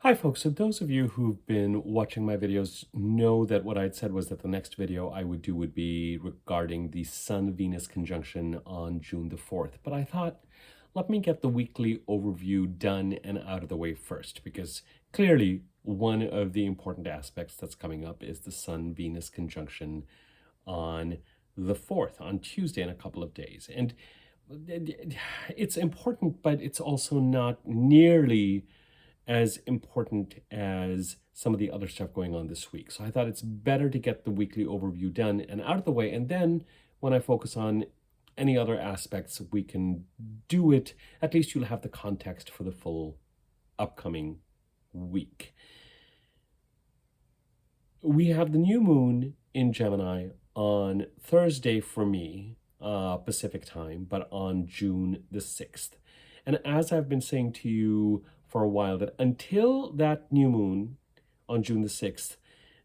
Hi folks, so those of you who've been watching my videos know that what I'd said was that the next video I would do would be regarding the Sun-Venus conjunction on June the 4th. But I thought, let me get the weekly overview done and out of the way first, because clearly one of the important aspects that's coming up is the Sun-Venus conjunction on the 4th, on Tuesday in a couple of days. And it's important, but it's also not nearly as important as some of the other stuff going on this week. So I thought it's better to get the weekly overview done and out of the way. And then when I focus on any other aspects, we can do it. At least you'll have the context for the full upcoming week. We have the new moon in Gemini on Thursday for me, Pacific time, but on June the 6th. And as I've been saying to you for a while, that until that new moon on June the 6th,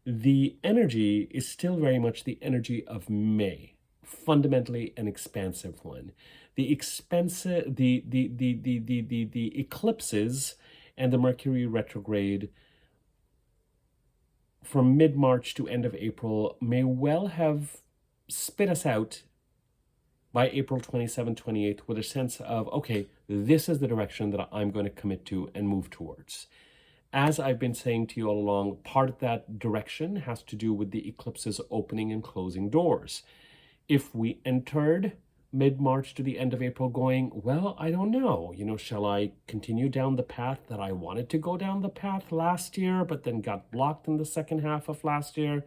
the energy is still very much the energy of May, fundamentally an expansive one. The eclipses and the Mercury retrograde from mid-March to end of April may well have spit us out by April 27th, 28th, with a sense of, okay, this is the direction that I'm going to commit to and move towards. As I've been saying to you all along, part of that direction has to do with the eclipses opening and closing doors. If we entered mid-March to the end of April going, well, I don't know, shall I continue down the path that I wanted to go down the path last year, but then got blocked in the second half of last year?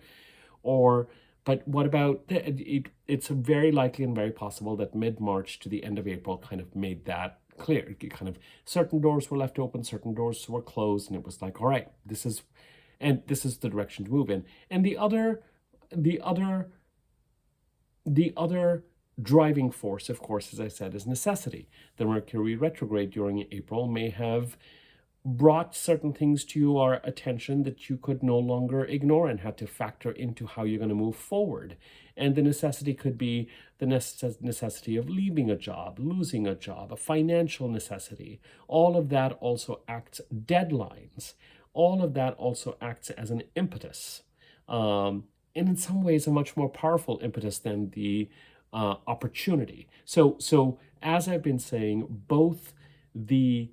But what about, it's very likely and very possible that mid-March to the end of April kind of made that clear. Kind of certain doors were left open, certain doors were closed, and it was like, all right, this is the direction to move in. And the other driving force, of course, as I said, is necessity. The Mercury retrograde during April may have brought certain things to your attention that you could no longer ignore and had to factor into how you're going to move forward. And the necessity could be the necessity of leaving a job, losing a job, a financial necessity. All of that also acts deadlines. All of that also acts as an impetus. And in some ways, a much more powerful impetus than the opportunity. So as I've been saying, both the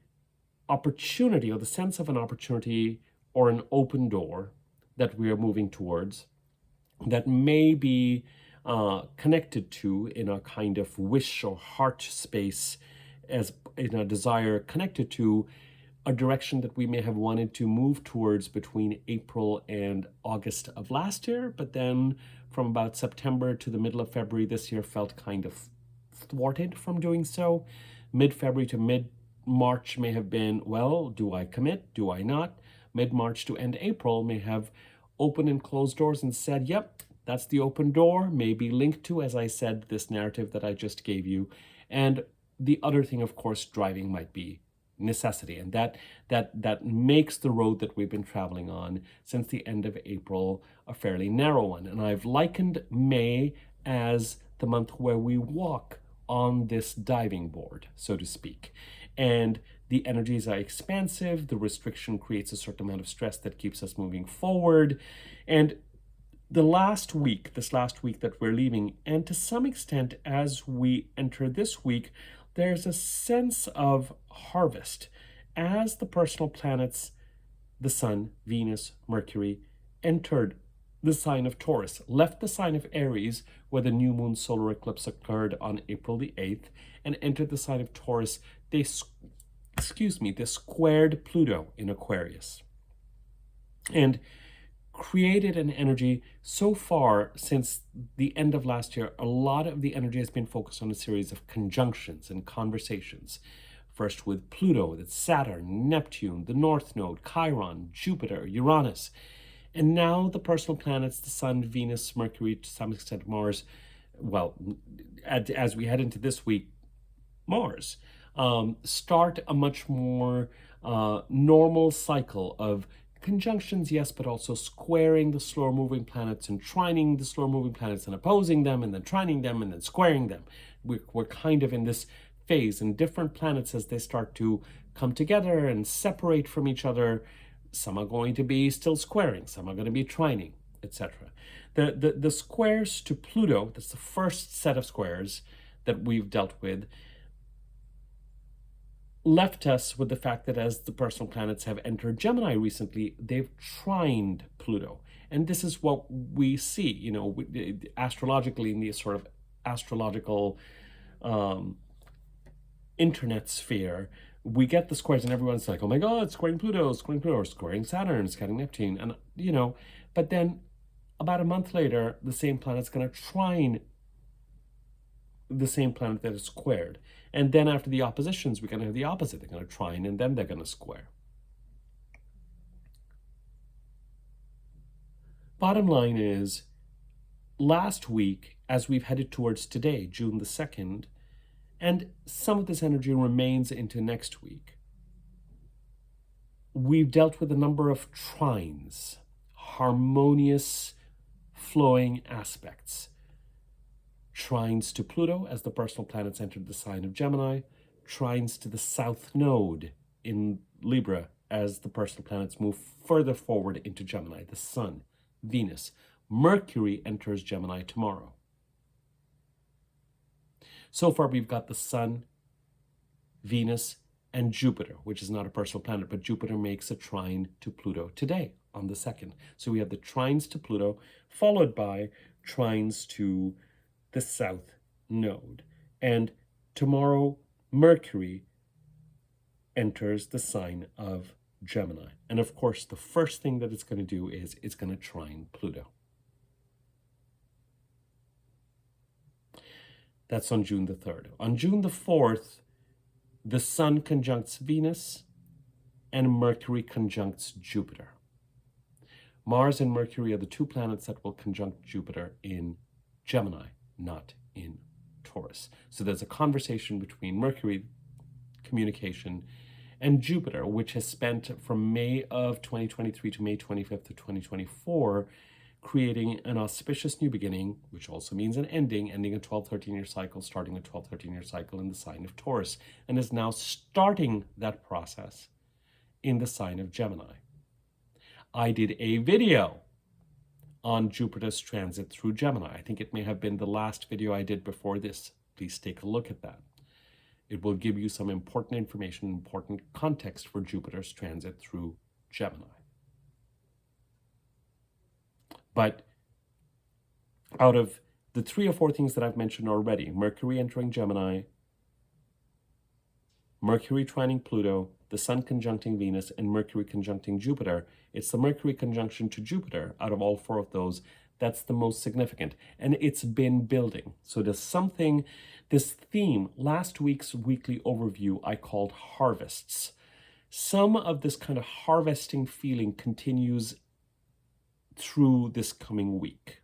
opportunity or the sense of an opportunity or an open door that we are moving towards that may be connected to in a kind of wish or heart space, as in a desire connected to a direction that we may have wanted to move towards between April and August of last year, but then from about September to the middle of February this year felt kind of thwarted from doing so. Mid-February to mid-March may have been, well, do I commit? Do I not? Mid-March to end April may have opened and closed doors and said, yep, that's the open door, may be linked to, as I said, this narrative that I just gave you. And the other thing, of course, driving might be necessity. And that makes the road that we've been traveling on since the end of April a fairly narrow one. And I've likened May as the month where we walk on this diving board, so to speak. And the energies are expansive. The restriction creates a certain amount of stress that keeps us moving forward. And this last week that we're leaving, and to some extent as we enter this week, there's a sense of harvest as the personal planets, the Sun, Venus, Mercury, entered the sign of Taurus, left the sign of Aries, where the new moon solar eclipse occurred on April the 8th, and entered the sign of Taurus. They squared Pluto in Aquarius and created an energy. So far, since the end of last year, a lot of the energy has been focused on a series of conjunctions and conversations. First with Pluto, with Saturn, Neptune, the North Node, Chiron, Jupiter, Uranus. And now the personal planets, the Sun, Venus, Mercury, to some extent Mars, well, as we head into this week, Mars, start a much more normal cycle of conjunctions, yes, but also squaring the slower moving planets and trining the slower moving planets and opposing them and then trining them and then squaring them. We're kind of in this phase, and different planets, as they start to come together and separate from each other, Some are going to be still squaring, some are going to be trining, etc. The squares to Pluto, that's the first set of squares that we've dealt with, left us with the fact that as the personal planets have entered Gemini recently, they've trined Pluto. And this is what we see, you know, astrologically in the sort of astrological internet sphere. We get the squares and everyone's like, oh my God, squaring Pluto, or squaring Saturn, squaring Neptune. And, you know, but then about a month later, the same planet's going to trine the same planet that is squared. And then after the oppositions, we're going to have the opposite. They're going to trine and then they're going to square. Bottom line is, last week, as we've headed towards today, June the 2nd, and some of this energy remains into next week, we've dealt with a number of trines, harmonious, flowing aspects. Trines to Pluto as the personal planets entered the sign of Gemini, trines to the south node in Libra as the personal planets move further forward into Gemini, the Sun, Venus. Mercury enters Gemini tomorrow. So far we've got the Sun, Venus, and Jupiter, which is not a personal planet, but Jupiter makes a trine to Pluto today on the 2nd. So we have the trines to Pluto, followed by trines to the south node. And tomorrow, Mercury enters the sign of Gemini. And of course, the first thing that it's going to do is it's going to trine Pluto. That's on June the 3rd. On June the 4th, the Sun conjuncts Venus and Mercury conjuncts Jupiter. Mars and Mercury are the two planets that will conjunct Jupiter in Gemini, not in Taurus. So there's a conversation between Mercury, communication, and Jupiter, which has spent from May of 2023 to May 25th of 2024, creating an auspicious new beginning, which also means an ending a 12, 13-year cycle, starting a 12, 13-year cycle in the sign of Taurus, and is now starting that process in the sign of Gemini. I did a video on Jupiter's transit through Gemini. I think it may have been the last video I did before this. Please take a look at that. It will give you some important information, important context for Jupiter's transit through Gemini. But out of the 3 or 4 things that I've mentioned already, Mercury entering Gemini, Mercury trining Pluto, the Sun conjuncting Venus, and Mercury conjuncting Jupiter, it's the Mercury conjunction to Jupiter out of all 4 of those that's the most significant. And it's been building. So there's something, this theme, last week's weekly overview I called harvests. Some of this kind of harvesting feeling continues through this coming week.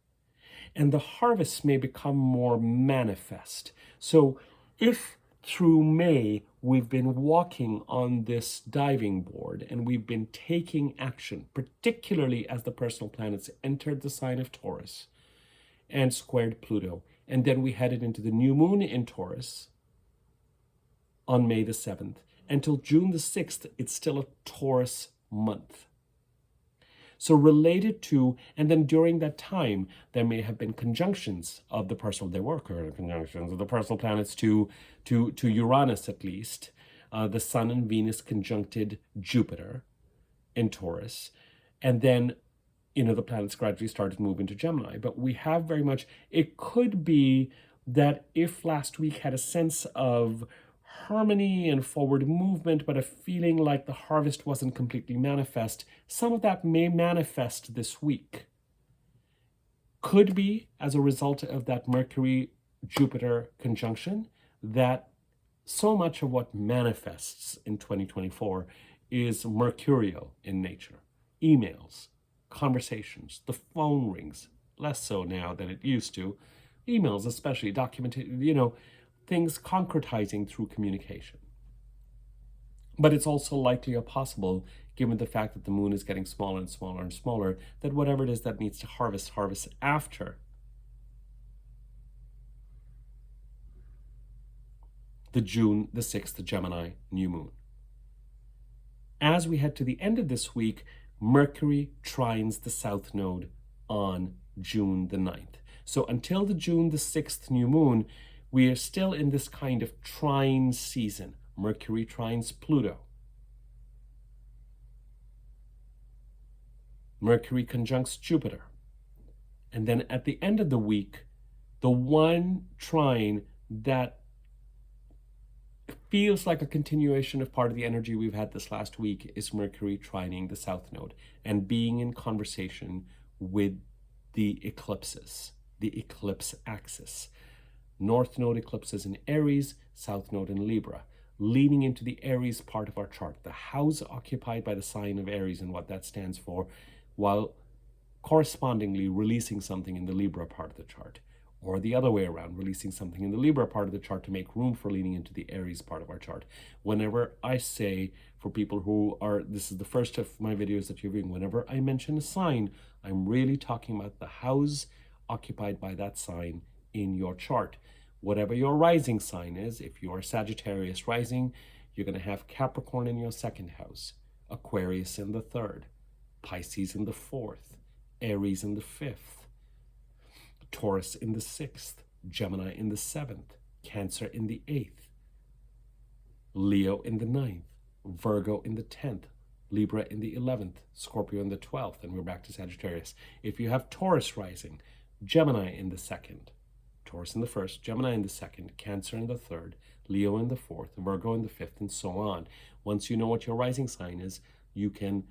And the harvests may become more manifest. So if through May, we've been walking on this diving board and we've been taking action, particularly as the personal planets entered the sign of Taurus and squared Pluto. And then we headed into the new moon in Taurus on May the 7th. Until June the 6th, it's still a Taurus month. So related to, and then during that time, there may have been conjunctions of the personal, there were conjunctions of the personal planets to Uranus at least. The Sun and Venus conjuncted Jupiter in Taurus. And then, you know, the planets gradually started to move into Gemini. But we have very much, it could be that if last week had a sense of harmony and forward movement, but a feeling like the harvest wasn't completely manifest, some of that may manifest this week. Could be as a result of that Mercury-Jupiter conjunction that so much of what manifests in 2024 is mercurial in nature. Emails, conversations, the phone rings, less so now than it used to. Emails especially, documented, you know, things concretizing through communication. But it's also likely or possible, given the fact that the moon is getting smaller and smaller and smaller, that whatever it is that needs to harvest after the June the 6th Gemini new moon. As we head to the end of this week, Mercury trines the south node on June the 9th. So until the June the 6th new moon, we are still in this kind of trine season. Mercury trines Pluto. Mercury conjuncts Jupiter. And then at the end of the week, the one trine that feels like a continuation of part of the energy we've had this last week is Mercury trining the south node and being in conversation with the eclipses, the eclipse axis. North node eclipses in Aries, south node in Libra, leaning into the Aries part of our chart, the house occupied by the sign of Aries and what that stands for, while correspondingly releasing something in the Libra part of the chart. Or the other way around, releasing something in the Libra part of the chart to make room for leaning into the Aries part of our chart. Whenever I say, for people who are, this is the first of my videos that you're viewing, whenever I mention a sign, I'm really talking about the house occupied by that sign in your chart. Whatever your rising sign is, if you are Sagittarius rising, you're going to have Capricorn in your second house, Aquarius in the third, Pisces in the fourth, Aries in the fifth, Taurus in the sixth, Gemini in the seventh, Cancer in the eighth, Leo in the ninth, Virgo in the 10th, Libra in the 11th, Scorpio in the 12th, and we're back to Sagittarius. If you have Taurus rising, Gemini in the second, Taurus in the first, Gemini in the second, Cancer in the third, Leo in the fourth, Virgo in the fifth, and so on. Once you know what your rising sign is, you can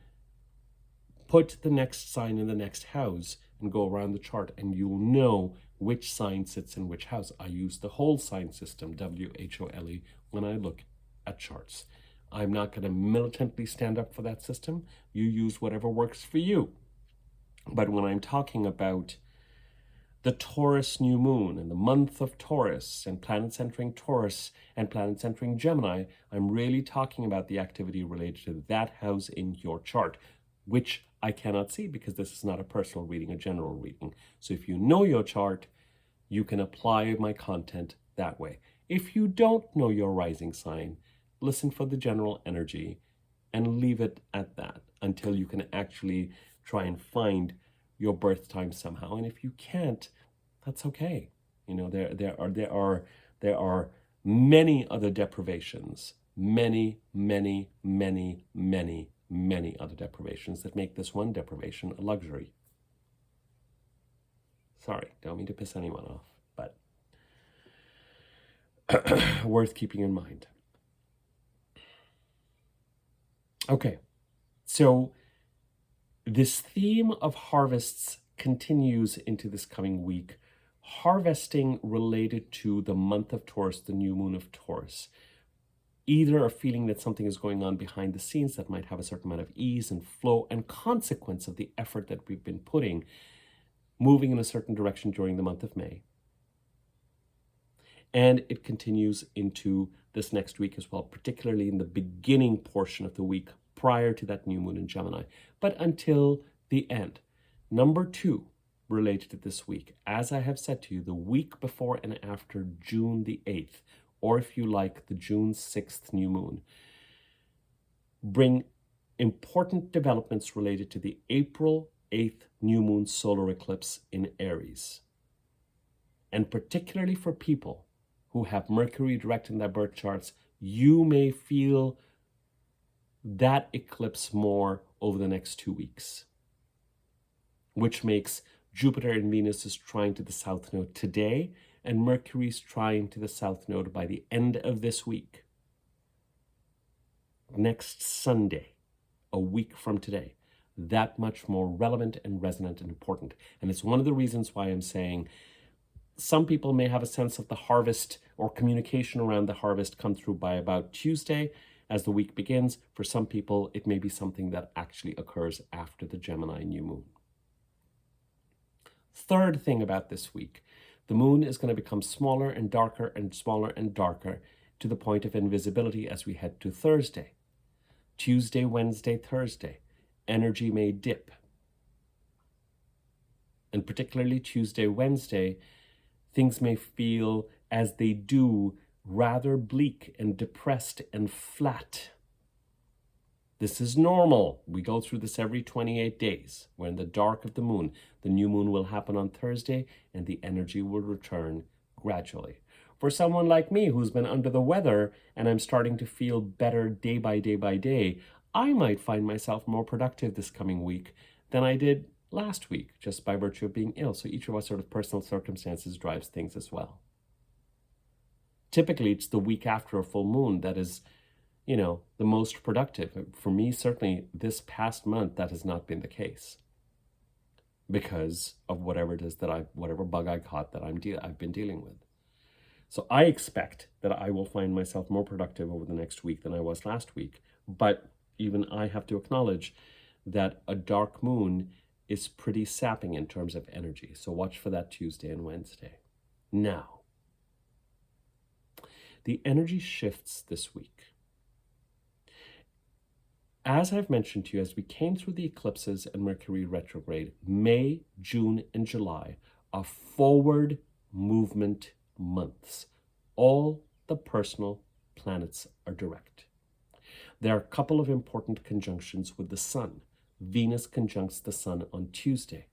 put the next sign in the next house and go around the chart, and you'll know which sign sits in which house. I use the whole sign system, WHOLE, when I look at charts. I'm not going to militantly stand up for that system. You use whatever works for you. But when I'm talking about the Taurus new moon and the month of Taurus and planets entering Taurus and planets entering Gemini, I'm really talking about the activity related to that house in your chart, which I cannot see because this is not a personal reading, a general reading. So if you know your chart, you can apply my content that way. If you don't know your rising sign, listen for the general energy and leave it at that until you can actually try and find your birth time somehow. And if you can't, that's okay. You know, there are many other deprivations, many other deprivations that make this one deprivation a luxury. Sorry, don't mean to piss anyone off, but worth keeping in mind. Okay, so this theme of harvests continues into this coming week. Harvesting related to the month of Taurus, the new moon of Taurus. Either a feeling that something is going on behind the scenes that might have a certain amount of ease and flow and consequence of the effort that we've been putting, moving in a certain direction during the month of May. And it continues into this next week as well, particularly in the beginning portion of the week prior to that new moon in Gemini, but until the end. Number 2, related to this week, as I have said to you, the week before and after June the 8th, or if you like, the June 6th new moon, bring important developments related to the April 8th new moon solar eclipse in Aries. And particularly for people who have Mercury direct in their birth charts, you may feel that eclipse more over the next 2 weeks, which makes Jupiter and Venus is trine to the south node today, and Mercury's trine to the south node by the end of this week. Next Sunday, a week from today, that much more relevant and resonant and important. And it's one of the reasons why I'm saying some people may have a sense of the harvest or communication around the harvest come through by about Tuesday as the week begins. For some people, it may be something that actually occurs after the Gemini new moon. Third thing about this week, the moon is going to become smaller and darker and smaller and darker to the point of invisibility as we head to Thursday. Tuesday, Wednesday, Thursday, energy may dip. And particularly Tuesday, Wednesday, things may feel as they do rather bleak and depressed and flat. This is normal. We go through this every 28 days. We're in the dark of the moon. The new moon will happen on Thursday, and the energy will return gradually. For someone like me who's been under the weather and I'm starting to feel better day by day by day, I might find myself more productive this coming week than I did last week, just by virtue of being ill. So each of us sort of personal circumstances drives things as well. Typically, it's the week after a full moon that is, the most productive. For me, certainly this past month, that has not been the case because of whatever it is whatever bug I caught that I've been dealing with. So I expect that I will find myself more productive over the next week than I was last week. But even I have to acknowledge that a dark moon is pretty sapping in terms of energy. So watch for that Tuesday and Wednesday. Now, the energy shifts this week. As I've mentioned to you, as we came through the eclipses and Mercury retrograde, May, June, and July are forward movement months. All the personal planets are direct. There are a couple of important conjunctions with the sun. Venus conjuncts the sun on Tuesday.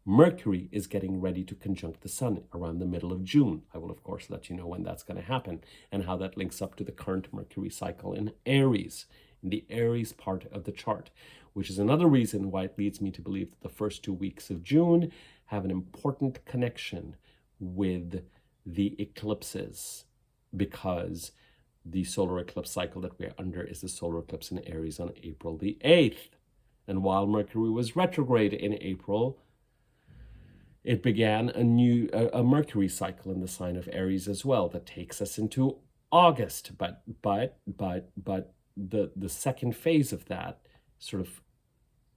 Mercury is getting ready to conjunct the sun around the middle of June. I will, of course, let you know when that's going to happen and how that links up to the current Mercury cycle in Aries, in the Aries part of the chart, which is another reason why it leads me to believe that the first 2 weeks of June have an important connection with the eclipses, because the solar eclipse cycle that we're under is the solar eclipse in Aries on April the 8th. And while Mercury was retrograde in April, it began a Mercury cycle in the sign of Aries as well that takes us into August. But the second phase of that sort of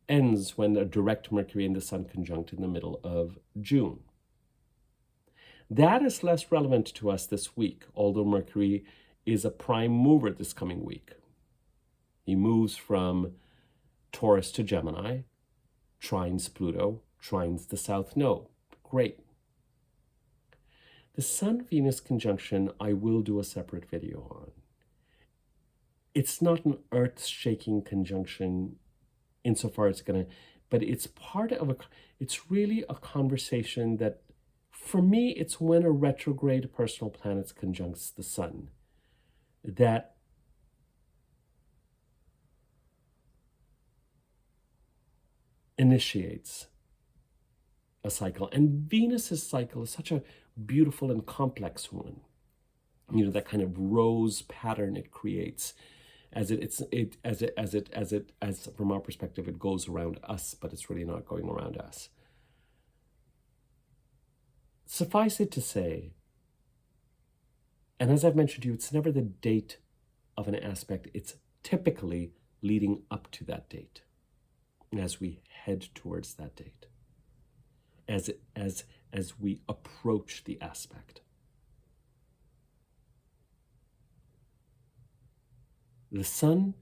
ends when a direct Mercury and the Sun conjunct in the middle of June. That is less relevant to us this week, although Mercury is a prime mover this coming week. He moves from Taurus to Gemini, trines Pluto, trines the South Node. Great. The Sun-Venus conjunction, I will do a separate video on. It's not an earth-shaking conjunction insofar as it's going to, but it's part of it's really a conversation that, for me, it's when a retrograde personal planet conjuncts the sun that initiates a cycle. And Venus's cycle is such a beautiful and complex one. That kind of rose pattern it creates as from our perspective, it goes around us, but it's really not going around us. Suffice it to say, and as I've mentioned to you, it's never the date of an aspect, it's typically leading up to that date as we head towards that date, as we approach the aspect. The sun,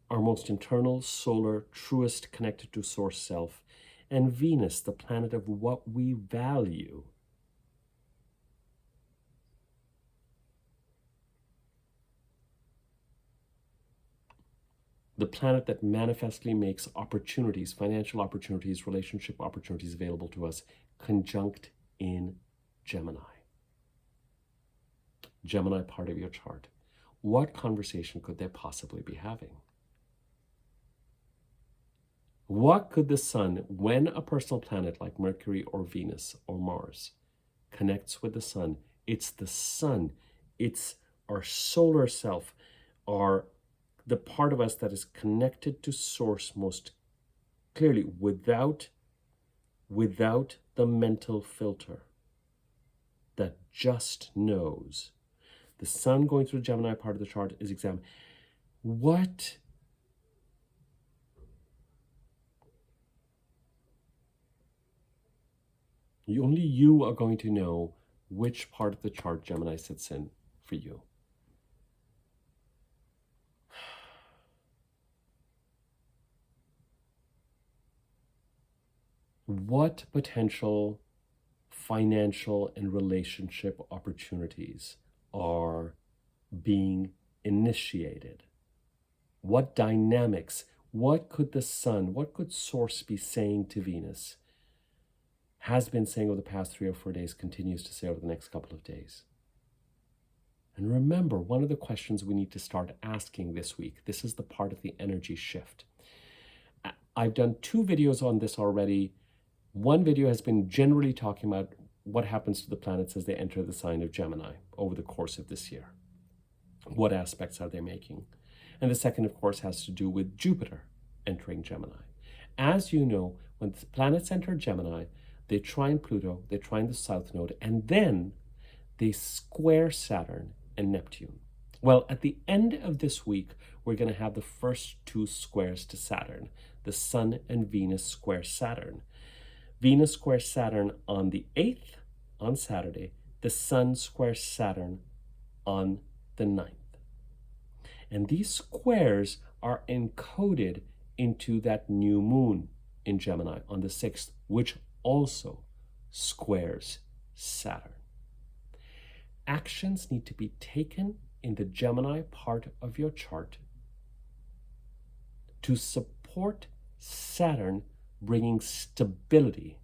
our most internal, solar, truest, connected to source self, and Venus, the planet of what we value, the planet that manifestly makes opportunities, financial opportunities, relationship opportunities available to us, conjunct in Gemini. Gemini part of your chart. What conversation could they possibly be having? What could the sun, when a personal planet like Mercury or Venus or Mars connects with the sun, it's the sun, it's our solar self, the part of us that is connected to source most clearly, without the mental filter, that just knows. The sun going through the Gemini part of the chart is examining what only you are going to know which part of the chart Gemini sits in for you. What potential financial and relationship opportunities are being initiated? What dynamics What could the sun, what could Source be saying to Venus? Has been saying over the past 3 or 4 days, continues to say over the next couple of days. And remember, one of the questions we need to start asking this week, this is the part of the energy shift. I've done 2 videos on this already. One video has been generally talking about what happens to the planets as they enter the sign of Gemini over the course of this year. What aspects are they making? And the second, of course, has to do with Jupiter entering Gemini. As you know, when the planets enter Gemini, they trine Pluto, they trine the South Node, and then they square Saturn and Neptune. Well, at the end of this week, we're going to have the first 2 squares to Saturn. The Sun and Venus square Saturn. Venus squares Saturn on the 8th, on Saturday. The Sun squares Saturn on the 9th. And these squares are encoded into that new moon in Gemini on the 6th, which also squares Saturn. Actions need to be taken in the Gemini part of your chart to support Saturn bringing stability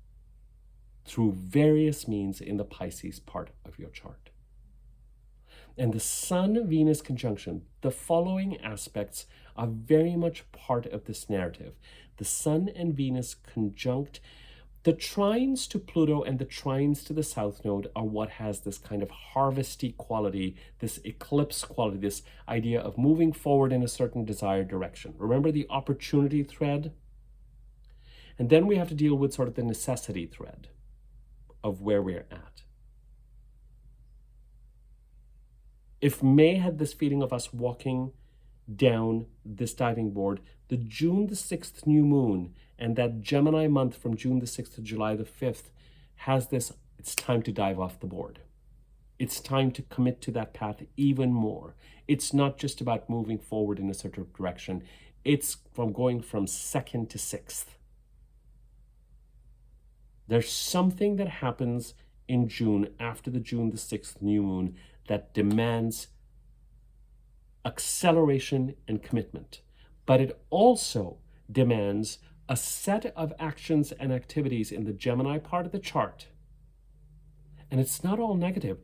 through various means in the Pisces part of your chart. And the Sun-Venus conjunction, the following aspects are very much part of this narrative. The Sun and Venus conjunct. The trines to Pluto and the trines to the South Node are what has this kind of harvesty quality, this eclipse quality, this idea of moving forward in a certain desired direction. Remember the opportunity thread? And then we have to deal with sort of the necessity thread of where we're at. If May had this feeling of us walking down this diving board, the June the 6th new moon and that Gemini month from June the 6th to July the 5th has this, it's time to dive off the board. It's time to commit to that path even more. It's not just about moving forward in a certain direction. It's from going from 2nd to 6th. There's something that happens in June after the June the 6th new moon that demands acceleration and commitment. But it also demands a set of actions and activities in the Gemini part of the chart. And it's not all negative.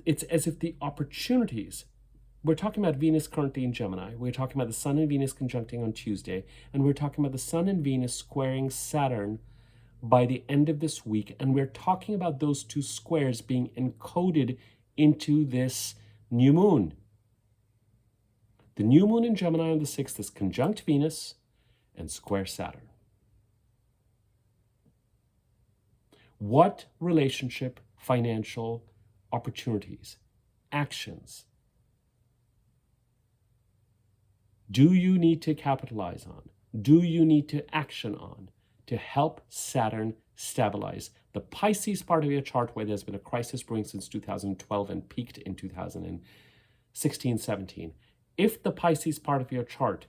It's as if the opportunities, we're talking about Venus currently in Gemini, we're talking about the Sun and Venus conjuncting on Tuesday, and we're talking about the Sun and Venus squaring Saturn by the end of this week. And we're talking about those 2 squares being encoded into this new moon. The new moon in Gemini on the 6th is conjunct Venus and square Saturn. What relationship, financial opportunities, actions do you need to capitalize on? Do you need to action on to help Saturn stabilize the Pisces part of your chart where there's been a crisis brewing since 2012 and peaked in 2016-17? If the Pisces part of your chart,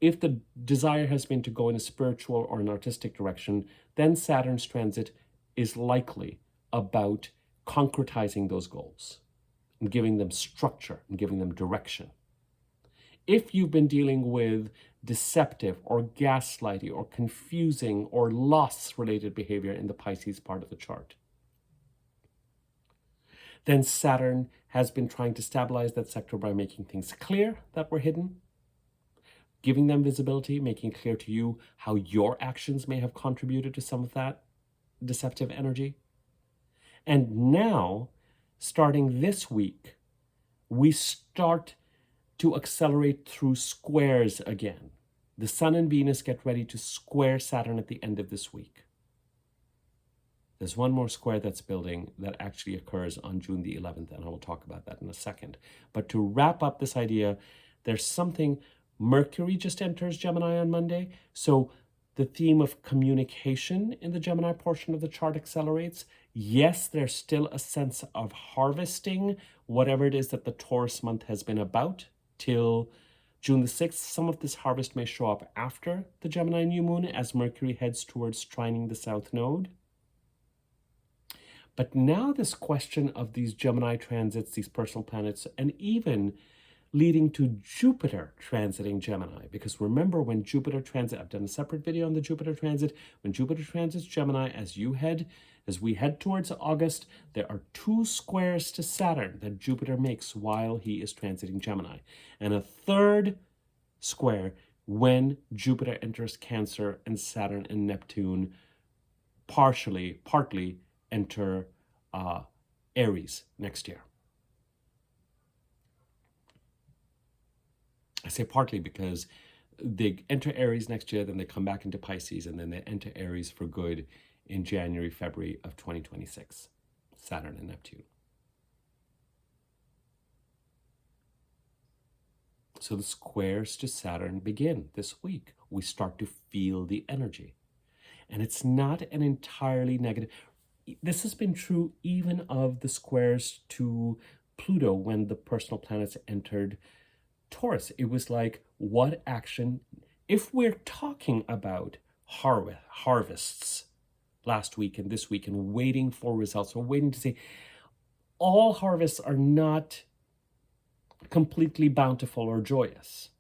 if the desire has been to go in a spiritual or an artistic direction, then Saturn's transit is likely about concretizing those goals and giving them structure and giving them direction. If you've been dealing with deceptive or gaslighting or confusing or loss-related behavior in the Pisces part of the chart, then Saturn has been trying to stabilize that sector by making things clear that were hidden, giving them visibility, making clear to you how your actions may have contributed to some of that deceptive energy. And now, starting this week, we start to accelerate through squares again. The Sun and Venus get ready to square Saturn at the end of this week. There's one more square that's building that actually occurs on June the 11th, and I will talk about that in a second. But to wrap up this idea, there's something, Mercury just enters Gemini on Monday, so the theme of communication in the Gemini portion of the chart accelerates. Yes, there's still a sense of harvesting whatever it is that the Taurus month has been about till June the 6th. Some of this harvest may show up after the Gemini new moon as Mercury heads towards trining the South Node. But now this question of these Gemini transits, these personal planets, and even leading to Jupiter transiting Gemini. Because remember, when Jupiter transit, I've done a separate video on the Jupiter transit. When Jupiter transits Gemini, as we head towards August, there are 2 squares to Saturn that Jupiter makes while he is transiting Gemini, and a 3rd square when Jupiter enters Cancer and Saturn and Neptune partly enter Aries next year. I say partly because they enter Aries next year, then they come back into Pisces, and then they enter Aries for good in January, February of 2026, Saturn and Neptune. So the squares to Saturn begin this week. We start to feel the energy. And it's not an entirely negative. This has been true even of the squares to Pluto when the personal planets entered Taurus. It was like, what action? If we're talking about harvests last week and this week and waiting for results, or waiting to see, all harvests are not completely bountiful or joyous,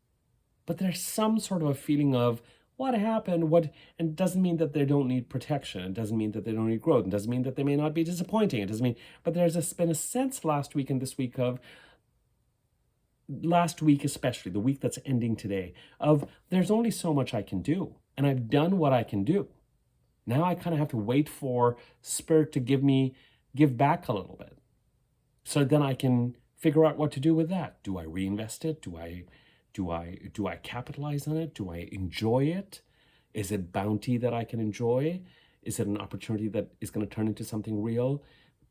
but there's some sort of a feeling of what happened, and it doesn't mean that they don't need protection. It doesn't mean that they don't need growth. It doesn't mean that they may not be disappointing. It doesn't mean, but there's been a sense last week and this week of, last week especially, the week that's ending today, of there's only so much I can do, and I've done what I can do. Now I kind of have to wait for Spirit to give back a little bit, so then I can figure out what to do with that. Do I reinvest it? Do I capitalize on it? Do I enjoy it? Is it bounty that I can enjoy? Is it an opportunity that is going to turn into something real?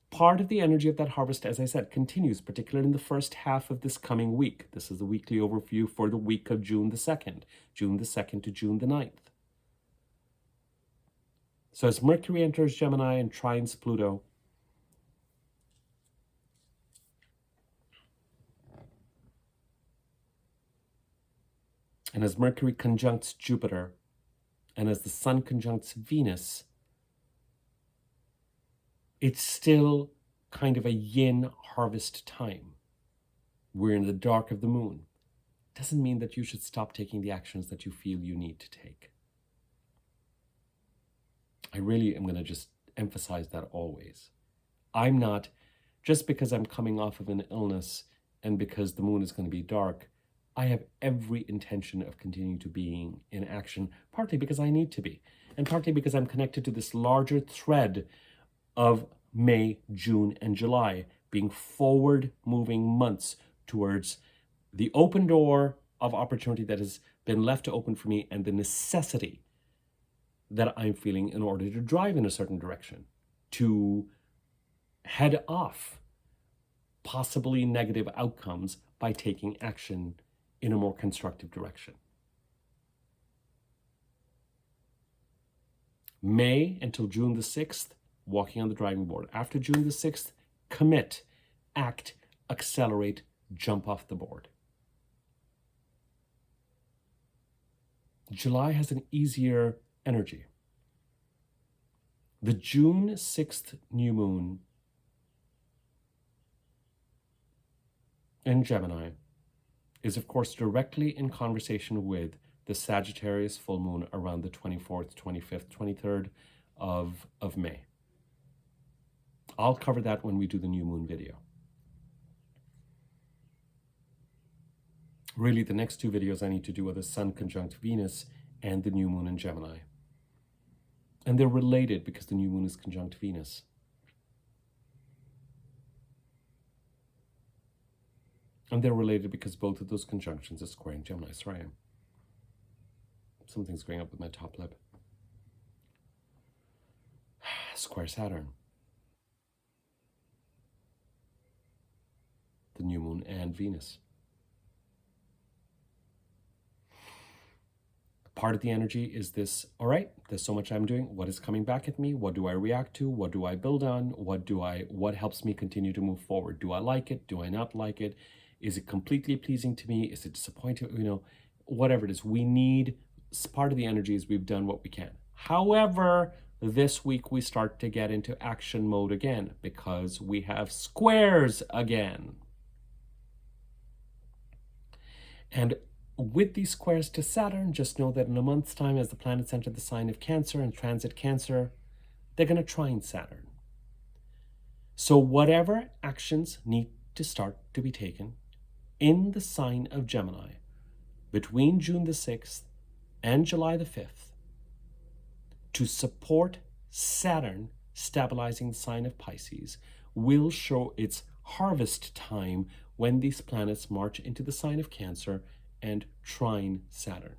Part of the energy of that harvest, as I said, continues, particularly in the first half of this coming week. This is the weekly overview for the week of June the 2nd to June the 9th. So as Mercury enters Gemini and trines Pluto, and as Mercury conjuncts Jupiter, and as the Sun conjuncts Venus, it's still kind of a yin harvest time. We're in the dark of the moon. Doesn't mean that you should stop taking the actions that you feel you need to take. I really am going to just emphasize that always. I'm not, just because I'm coming off of an illness and because the moon is going to be dark, I have every intention of continuing to being in action, partly because I need to be, and partly because I'm connected to this larger thread of May, June, and July being forward-moving months towards the open door of opportunity that has been left to open for me, and the necessity that I'm feeling in order to drive in a certain direction, to head off possibly negative outcomes by taking action in a more constructive direction. May until June the 6th, walking on the driving board. After June the 6th, commit, act, accelerate, jump off the board. July has an easier energy. The June 6th new moon in Gemini is, of course, directly in conversation with the Sagittarius full moon around the 24th, 25th, 23rd of May. I'll cover that when we do the new moon video. Really, the next 2 videos I need to do are the Sun conjunct Venus and the new moon in Gemini. And they're related because the new moon is conjunct Venus. And they're related because both of those conjunctions are squaring Gemini. Sorry, something's going up with my top lip. Square Saturn. The new moon and Venus. Part of the energy is this, all right, there's so much I'm doing. What is coming back at me? What do I react to? What do I build on? What helps me continue to move forward? Do I like it? Do I not like it? Is it completely pleasing to me? Is it disappointing? Whatever it is, part of the energy is we've done what we can. However, this week we start to get into action mode again because we have squares again. And with these squares to Saturn, just know that in a month's time, as the planets enter the sign of Cancer and transit Cancer, they're going to trine Saturn. So whatever actions need to start to be taken in the sign of Gemini between June the 6th and July the 5th to support Saturn stabilizing the sign of Pisces will show its harvest time when these planets march into the sign of Cancer and trine Saturn.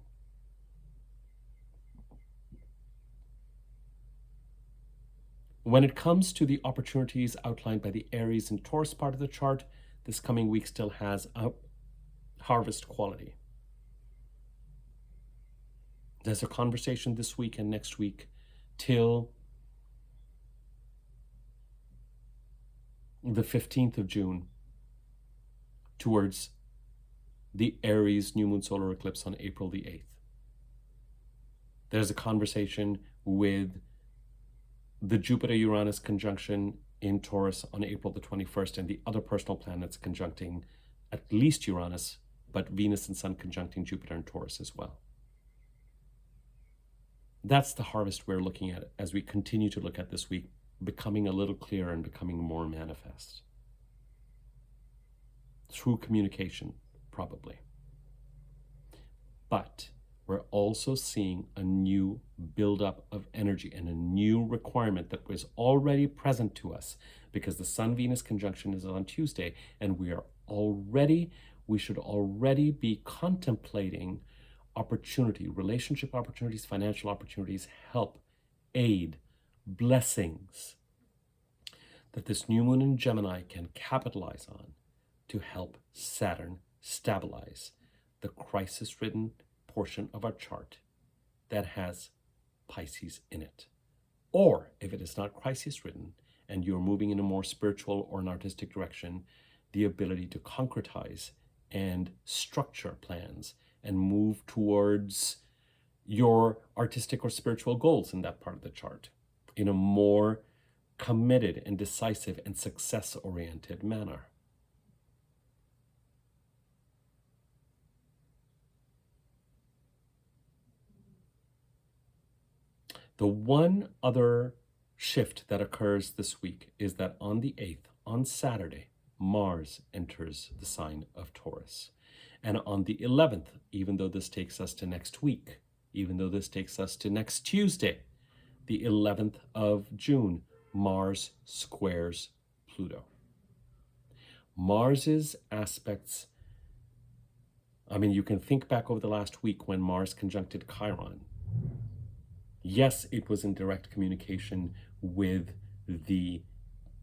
When it comes to the opportunities outlined by the Aries and Taurus part of the chart, this coming week still has a harvest quality. There's a conversation this week and next week till the 15th of June towards the Aries new moon solar eclipse on April the 8th. There's a conversation with the Jupiter-Uranus conjunction in Taurus on April the 21st, and the other personal planets conjuncting at least Uranus, but Venus and Sun conjuncting Jupiter and Taurus as well. That's the harvest we're looking at as we continue to look at this week, becoming a little clearer and becoming more manifest. Through communication, probably. But we're also seeing a new buildup of energy and a new requirement that was already present to us because the Sun-Venus conjunction is on Tuesday, and we should already be contemplating opportunity, relationship opportunities, financial opportunities, help, aid, blessings that this new moon in Gemini can capitalize on to help Saturn stabilize the crisis-ridden portion of our chart that has Pisces in it. Or if it is not crisis-ridden and you're moving in a more spiritual or an artistic direction, the ability to concretize and structure plans and move towards your artistic or spiritual goals in that part of the chart in a more committed and decisive and success-oriented manner. The one other shift that occurs this week is that on the 8th, on Saturday, Mars enters the sign of Taurus. And on the 11th, even though this takes us to next week, even though this takes us to next Tuesday, the 11th of June, Mars squares Pluto. Mars's aspects, you can think back over the last week when Mars conjuncted Chiron. Yes, it was in direct communication with the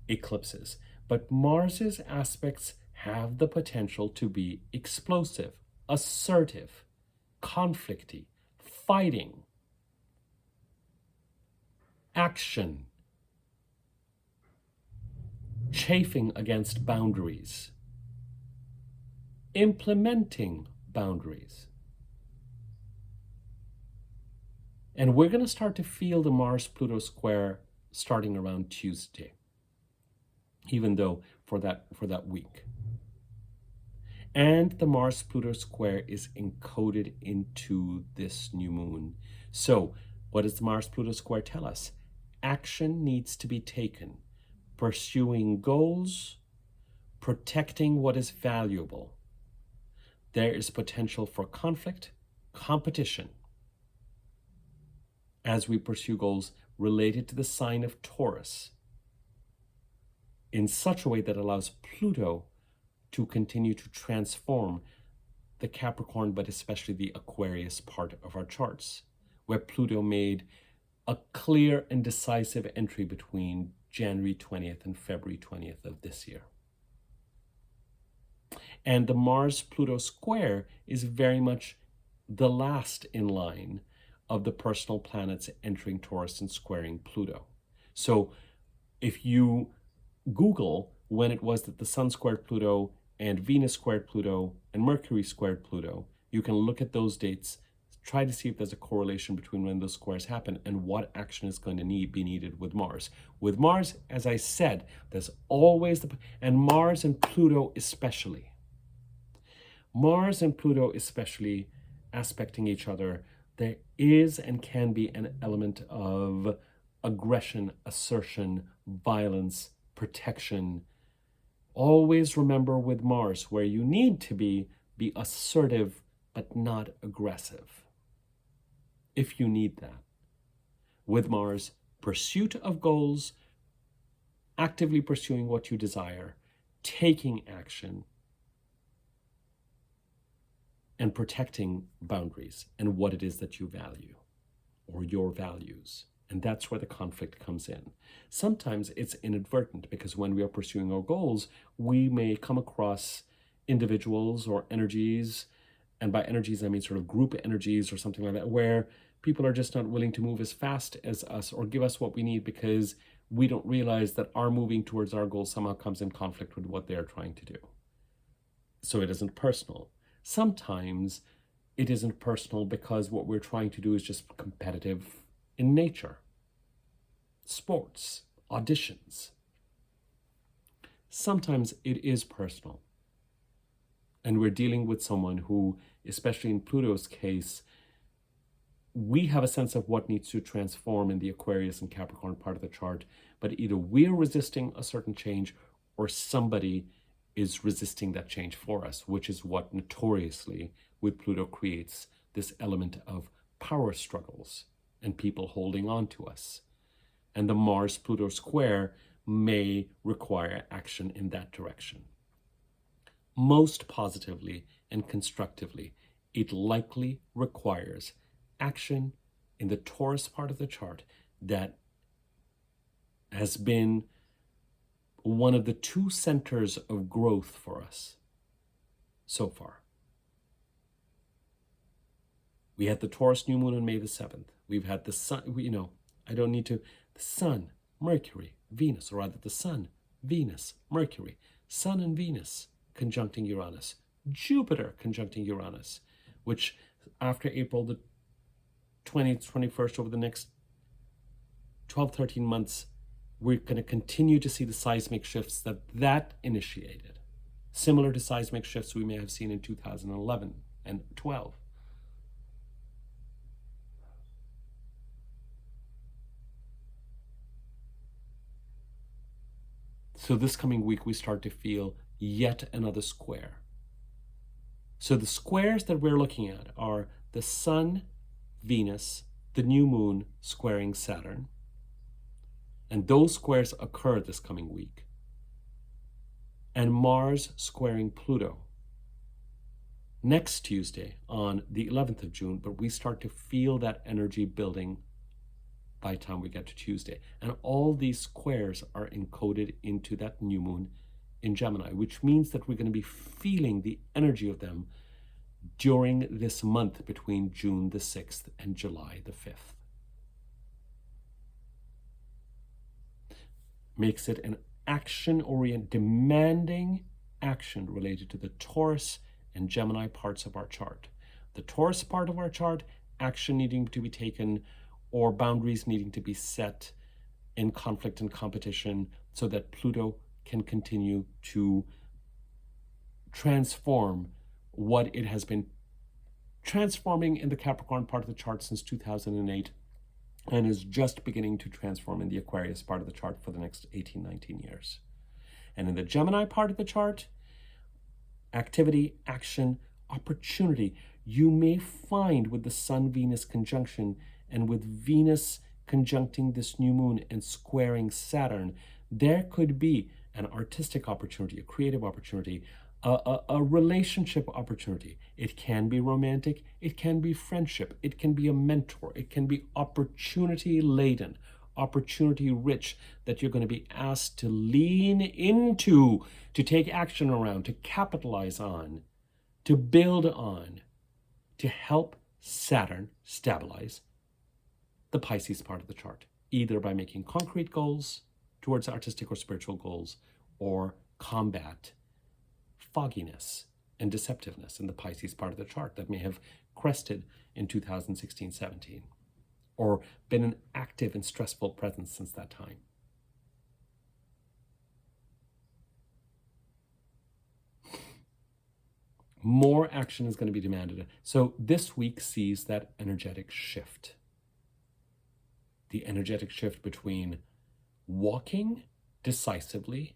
eclipses, but Mars's aspects have the potential to be explosive, assertive, conflicty, fighting, action, chafing against boundaries, implementing boundaries. And we're going to start to feel the Mars-Pluto square starting around Tuesday, even though for that week. And the Mars-Pluto square is encoded into this new moon. So what does the Mars-Pluto square tell us? Action needs to be taken. Pursuing goals, protecting what is valuable. There is potential for conflict, competition, as we pursue goals related to the sign of Taurus in such a way that allows Pluto to continue to transform the Capricorn, but especially the Aquarius part of our charts, where Pluto made a clear and decisive entry between January 20th and February 20th of this year. And the Mars-Pluto square is very much the last in line of the personal planets entering Taurus and squaring Pluto. So if you Google when it was that the Sun squared Pluto and Venus squared Pluto and Mercury squared Pluto, you can look at those dates, try to see if there's a correlation between when those squares happen and what action is going to be needed with Mars. With Mars, as I said, there's always and Mars and Pluto especially. Mars and Pluto, especially aspecting each other, there is and can be an element of aggression, assertion, violence, protection. Always remember with Mars, where you need to be assertive but not aggressive, if you need that. With Mars, pursuit of goals, actively pursuing what you desire, taking action, and protecting boundaries and what it is that you value or your values. And that's where the conflict comes in. Sometimes it's inadvertent, because when we are pursuing our goals, we may come across individuals or energies, and by energies I mean sort of group energies or something like that, where people are just not willing to move as fast as us or give us what we need, because we don't realize that our moving towards our goals somehow comes in conflict with what they're trying to do. So it isn't personal. Sometimes it isn't personal because what we're trying to do is just competitive in nature. Sports, auditions. Sometimes it is personal. And we're dealing with someone who, especially in Pluto's case, we have a sense of what needs to transform in the Aquarius and Capricorn part of the chart, but either we're resisting a certain change or somebody is resisting that change for us, which is what notoriously with Pluto creates this element of power struggles and people holding on to us. And the Mars-Pluto square may require action in that direction. Most positively and constructively, it likely requires action in the Taurus part of the chart that has been one of the two centers of growth for us so far. We had the Taurus new moon on May the 7th. We've had the sun, the sun, Mercury, Venus, or rather the sun, Venus, Mercury, sun and Venus conjuncting Uranus, Jupiter conjuncting Uranus, which after April the 20th, 21st, over the next 12, 13 months, we're going to continue to see the seismic shifts that initiated, similar to seismic shifts we may have seen in 2011 and 12. So this coming week, we start to feel yet another square. So the squares that we're looking at are the Sun, Venus, the new moon squaring Saturn. And those squares occur this coming week. And Mars squaring Pluto next Tuesday on the 11th of June, but we start to feel that energy building by the time we get to Tuesday. And all these squares are encoded into that new moon in Gemini, which means that we're going to be feeling the energy of them during this month between June the 6th and July the 5th. Makes it an action-oriented, demanding action related to the Taurus and Gemini parts of our chart. The Taurus part of our chart, action needing to be taken or boundaries needing to be set in conflict and competition so that Pluto can continue to transform what it has been transforming in the Capricorn part of the chart since 2008 and is just beginning to transform in the Aquarius part of the chart for the next 18, 19 years. And in the Gemini part of the chart, activity, action, opportunity. You may find with the Sun-Venus conjunction and with Venus conjuncting this new moon and squaring Saturn, there could be an artistic opportunity, a creative opportunity, a relationship opportunity. It can be romantic, it can be friendship, it can be a mentor, it can be opportunity laden, opportunity rich that you're going to be asked to lean into, to take action around, to capitalize on, to build on, to help Saturn stabilize the Pisces part of the chart, either by making concrete goals towards artistic or spiritual goals, or combat fogginess and deceptiveness in the Pisces part of the chart that may have crested in 2016-17 or been an active and stressful presence since that time. More action is going to be demanded. So this week sees that energetic shift. The energetic shift between walking decisively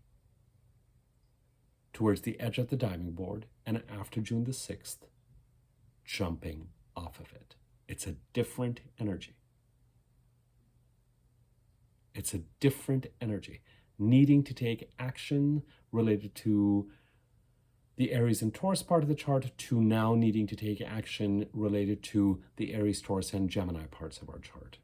towards the edge of the diving board and after June the 6th, jumping off of it. It's a different energy. It's a different energy. Needing to take action related to the Aries and Taurus part of the chart to now needing to take action related to the Aries, Taurus, and Gemini parts of our chart.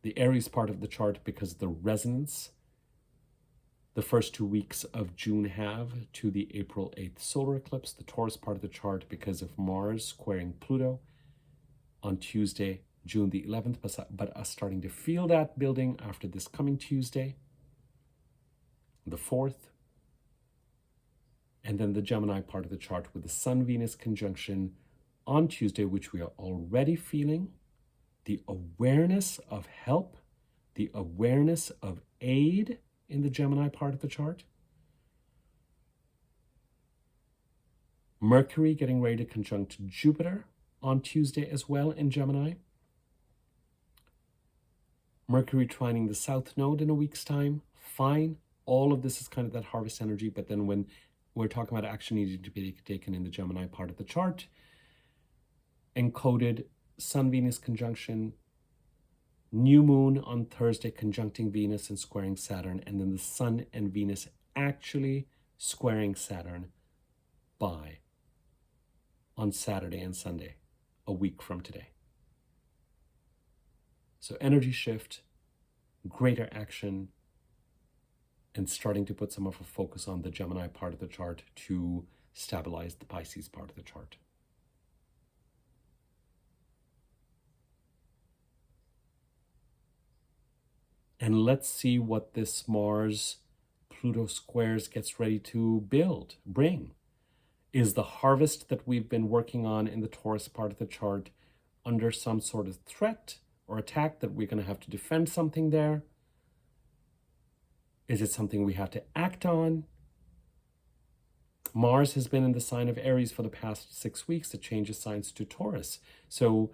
The Aries part of the chart, because of the resonance the first 2 weeks of June have to the April 8th solar eclipse. The Taurus part of the chart because of Mars squaring Pluto on Tuesday, June the 11th, but us starting to feel that building after this coming Tuesday, the 4th. And then the Gemini part of the chart with the Sun-Venus conjunction on Tuesday, which we are already feeling. The awareness of help, the awareness of aid in the Gemini part of the chart. Mercury getting ready to conjunct Jupiter on Tuesday as well in Gemini. Mercury trining the South Node in a week's time. Fine. All of this is kind of that harvest energy, but then when we're talking about action needing to be taken in the Gemini part of the chart, encoded Sun-Venus conjunction, new moon on Thursday conjuncting Venus and squaring Saturn, and then the Sun and Venus actually squaring Saturn on Saturday and Sunday, a week from today. So energy shift, greater action, and starting to put some of a focus on the Gemini part of the chart to stabilize the Pisces part of the chart. And let's see what this Mars-Pluto squares gets ready to bring. Is the harvest that we've been working on in the Taurus part of the chart under some sort of threat or attack that we're going to have to defend something there? Is it something we have to act on? Mars has been in the sign of Aries for the past 6 weeks. It changes signs to Taurus. So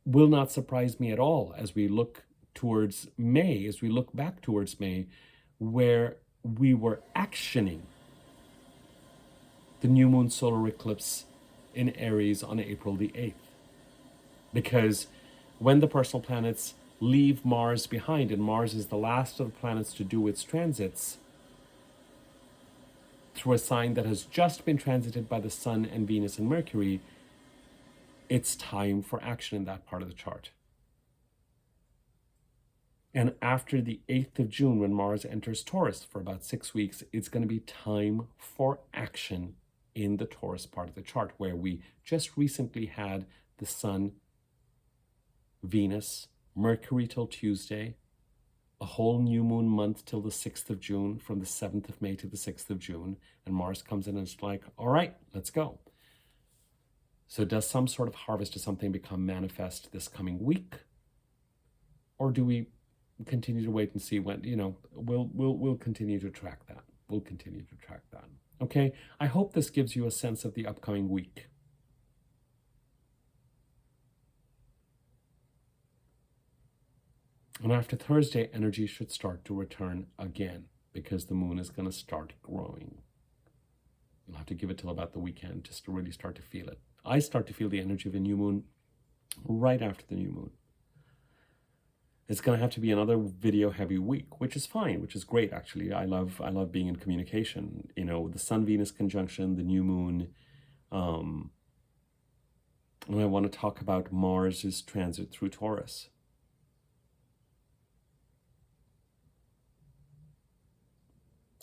will not surprise me at all as we look towards May, as we look back towards May, where we were actioning the new moon solar eclipse in Aries on April the 8th. Because when the personal planets leave Mars behind, and Mars is the last of the planets to do its transits through a sign that has just been transited by the Sun and Venus and Mercury, it's time for action in that part of the chart. And after the 8th of June, when Mars enters Taurus for about 6 weeks, it's going to be time for action in the Taurus part of the chart, where we just recently had the Sun, Venus, Mercury till Tuesday, a whole new moon month till the 6th of June, from the 7th of May to the 6th of June, and Mars comes in and it's like, all right, let's go. So does some sort of harvest of something become manifest this coming week? Or do we continue to wait and see when, we'll continue to track that. We'll continue to track that. Okay, I hope this gives you a sense of the upcoming week. And after Thursday, energy should start to return again because the moon is going to start growing. You'll have to give it till about the weekend just to really start to feel it. I start to feel the energy of a new moon right after the new moon. It's going to have to be another video heavy week, which is fine, which is great, actually. I love being in communication. The Sun-Venus conjunction, the new moon. And I want to talk about Mars's transit through Taurus.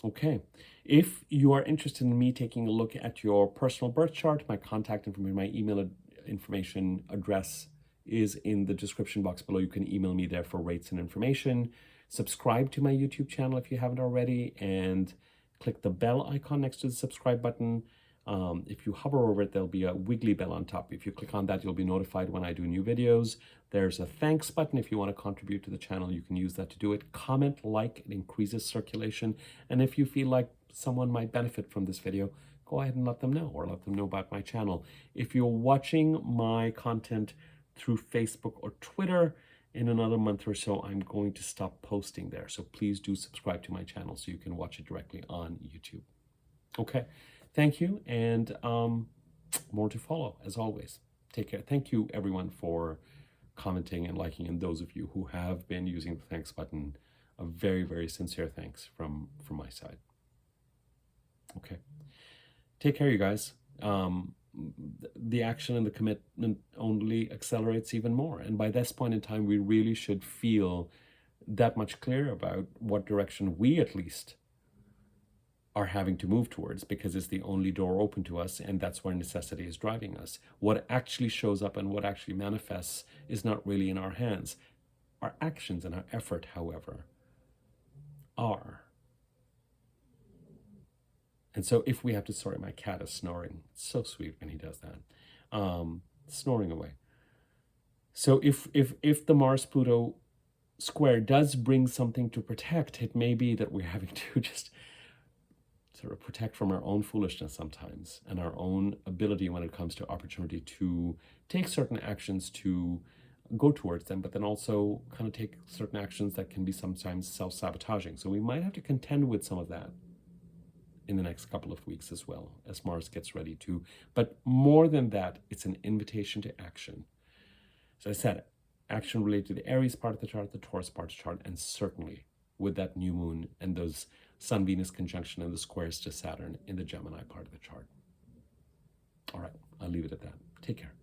Okay, if you are interested in me taking a look at your personal birth chart, my contact information, my email information address is in the description box below. You can email me there for rates and information. Subscribe to my YouTube channel if you haven't already, and click the bell icon next to the subscribe button. If you hover over it, there'll be a wiggly bell on top. If you click on that, you'll be notified when I do new videos. There's a thanks button. If you want to contribute to the channel, you can use that to do it. Comment, like, it increases circulation. And if you feel like someone might benefit from this video, go ahead and let them know, or let them know about my channel. If you're watching my content through Facebook or Twitter, in another month or so, I'm going to stop posting there. So please do subscribe to my channel so you can watch it directly on YouTube. Okay, thank you, and more to follow, as always. Take care. Thank you, everyone, for commenting and liking, and those of you who have been using the thanks button, a very, very sincere thanks from my side. Okay, take care, you guys. The action and the commitment only accelerates even more, and by this point in time, we really should feel that much clearer about what direction we, at least, are having to move towards, because it's the only door open to us, and that's where necessity is driving us. What actually shows up and what actually manifests is not really in our hands. Our actions and our effort, however, are. And so if we have to, sorry, my cat is snoring. It's so sweet when he does that. Snoring away. So if the Mars-Pluto square does bring something to protect, it may be that we're having to just sort of protect from our own foolishness sometimes, and our own ability when it comes to opportunity to take certain actions to go towards them, but then also kind of take certain actions that can be sometimes self-sabotaging. So we might have to contend with some of that in the next couple of weeks as well, as Mars gets ready to. But more than that, it's an invitation to action. As I said, action related to the Aries part of the chart, the Taurus part of the chart, and certainly with that new moon and those Sun-Venus conjunction and the squares to Saturn in the Gemini part of the chart. All right, I'll leave it at that. Take care.